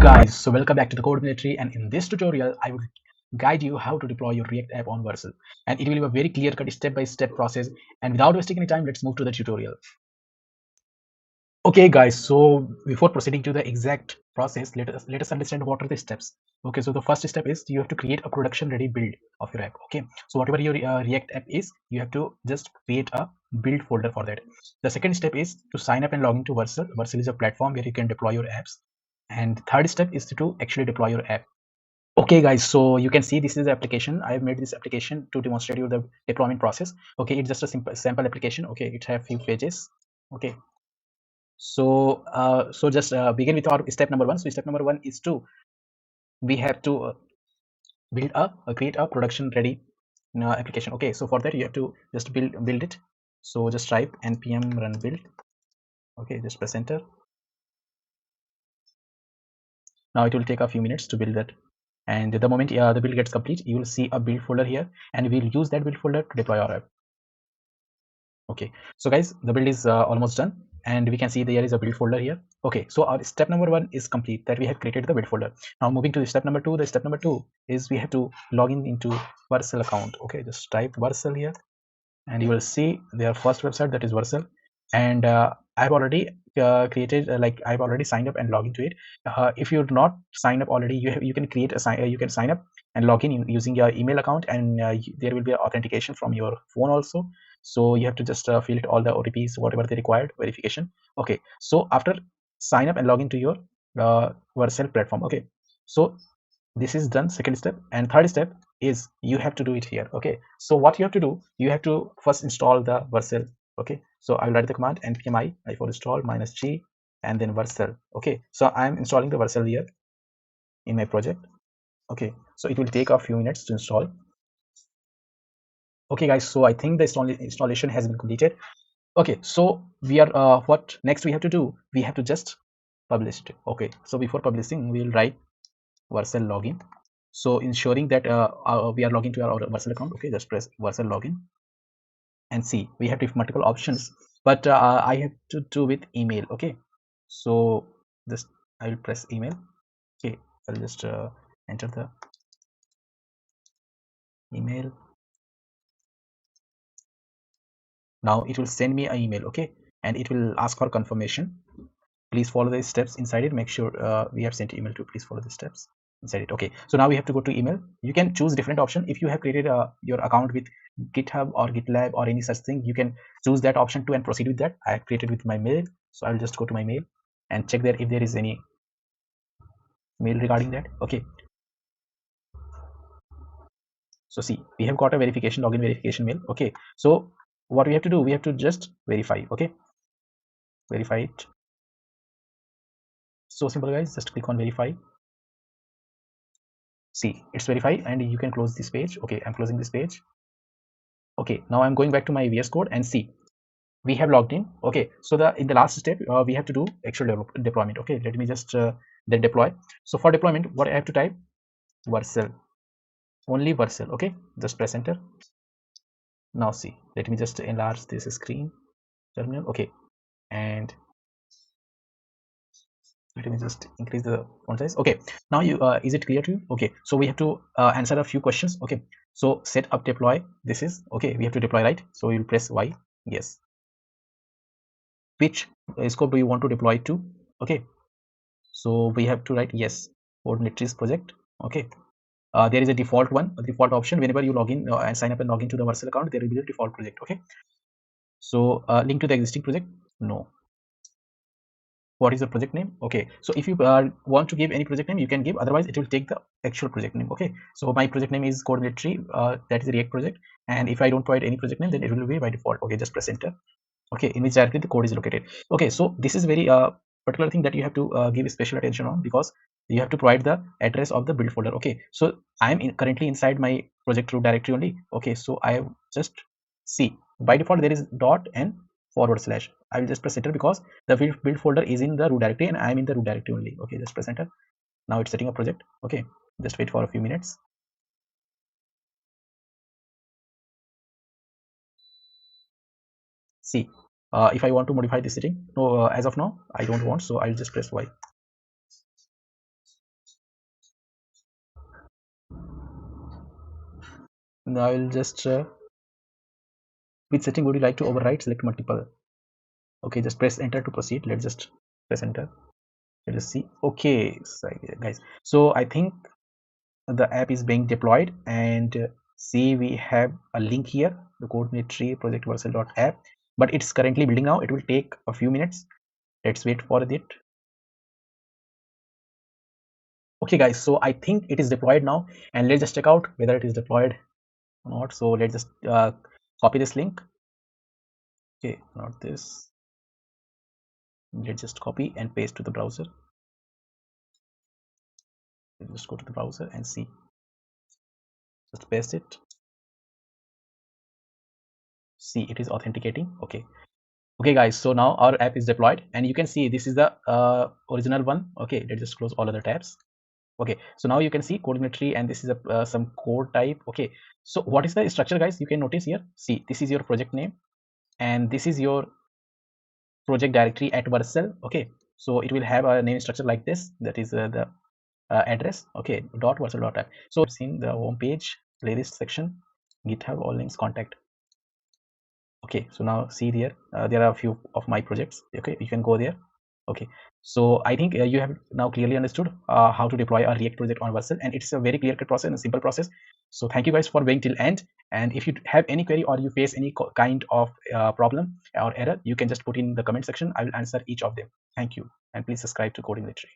Guys, so welcome back to the Code Military, and in this tutorial I will guide you how to deploy your React app on Vercel, and it will be a very clear-cut step-by-step process. And without wasting any time, let's move to the tutorial. Okay guys, so before proceeding to the exact process, let us understand what are the steps. Okay, so the first step is you have to create a production ready build of your app. Okay, so whatever your React app is, you have to just create a build folder for that. The second step is to sign up and log into Vercel. Vercel is a platform where you can deploy your apps. And third step is to actually deploy your app. Okay guys, so you can see this is the application. I have made this application to demonstrate you the deployment process. Okay, it's just a simple sample application. Okay, it have few pages. Okay, so just begin with our step number one. So step number one is to we have to build create a production ready application. Okay, so for that you have to just build it. So just type npm run build. Okay, just press enter. Now it will take a few minutes to build that, and the moment the build gets complete, you will see a build folder here, and we'll use that build folder to deploy our app. Okay, so guys, the build is almost done, and we can see there is a build folder here. Okay, so our step number one is complete, that we have created the build folder. Now moving to step number two. The step number two is we have to log in into Vercel account. Okay, just type Vercel here, and you will see their first website, that is Vercel. And I've already created I've already signed up and logged into it. If you're not signed up already, you can create a you can sign up and log in using your email account, and there will be authentication from your phone also. So you have to just fill it all the OTPs, whatever they required verification. Okay, so after sign up and log into your Vercel platform. Okay, so this is done, second step. And third step is you have to do it here. Okay, so what you have to do, you have to first install the Vercel. Okay, so I'll write the command npm i for install -g and then Vercel. Okay, so I'm installing the Vercel here in my project. Okay, so it will take a few minutes to install. Okay guys, so I think the installation has been completed. Okay, so we are what next we have to do, we have to just publish it. Okay, so before publishing, we will write Vercel login. So ensuring that we are logging to our Vercel account. Okay, just press Vercel login and see we have multiple options, but I have to do with email. Okay, so just I will press email. Okay, I'll just enter the email. Now it will send me an email. Okay, and it will ask for confirmation. Please follow the steps inside it. Make sure we have sent email to please follow the steps inside it. Okay, so now we have to go to email. You can choose different option. If you have created your account with GitHub or GitLab or any such thing, you can choose that option too and proceed with that. I have created with my mail, so I'll just go to my mail and check there if there is any mail regarding that. Okay, so see, we have got a verification, login verification mail. Okay, so what we have to do, we have to just verify. Okay, verify it. So simple guys, just click on verify. See, it's verified and you can close this page. Okay, I'm closing this page. Okay, now I'm going back to my VS Code and see we have logged in. Okay, so in the last step we have to do actual deployment. Okay, let me just then deploy. So for deployment, what I have to type, Vercel, only Vercel. Okay, just press enter. Now see, let me just enlarge this screen terminal. Okay, and let me just increase the font size. Okay, now you is it clear to you? Okay, so we have to answer a few questions. Okay, so set up deploy, this is okay, we have to deploy, right? So you'll press Y. Yes. Which scope do you want to deploy to? Okay, so we have to write yes, Coordinates project. Okay, there is a default one, a default option. Whenever you log in and sign up and log into the Vercel account, there will be a default project. Okay, so link to the existing project, no. What is the project name? Okay, so if you want to give any project name, you can give, otherwise it will take the actual project name. Okay, so my project name is Code Military, that is a React project, and if I don't provide any project name, then it will be by default. Okay, just press enter. Okay, in which directory the code is located. Okay, so this is very particular thing that you have to give special attention on, because you have to provide the address of the build folder. Okay, so I am currently inside my project root directory only. Okay, so I just see by default there is dot and /. I will just press enter because the build folder is in the root directory and I am in the root directory only. Okay, just press enter. Now it's setting up project. Okay, just wait for a few minutes. See, if I want to modify this setting, no, as of now I don't want, so I'll just press Y. Now I will just which setting would you like to override? Select multiple. Okay, just press enter to proceed. Let's just press enter. Let's see. Okay, so, guys, so I think the app is being deployed, and see, we have a link here, the coordinatory project Vercel.app, but it's currently building now. It will take a few minutes. Let's wait for it. Okay, guys, so I think it is deployed now, and let's just check out whether it is deployed or not. So let's just copy this link. Okay, not this. Let's just copy and paste to the browser. Let's just go to the browser and see. Just paste it. See, it is authenticating. Okay, guys, so now our app is deployed, and you can see this is the original one. Okay, let's just close all other tabs. Okay, so now you can see coordinatory, and this is a some code type. Okay, so what is the structure, guys? You can notice here. See, this is your project name, and this is your project directory at Vercel. Okay, so it will have a name structure like this. That is the address. Okay, dot Vercel dot app. So it's in the home page, playlist section, GitHub, all links, contact. Okay, so now see there, there are a few of my projects. Okay, you can go there. Okay, so I think you have now clearly understood how to deploy a React project on Vercel, and it's a very clear cut process and a simple process. So thank you guys for being till end, and if you have any query or you face any kind of problem or error, you can just put in the comment section. I will answer each of them. Thank you, and please subscribe to Coding Literary.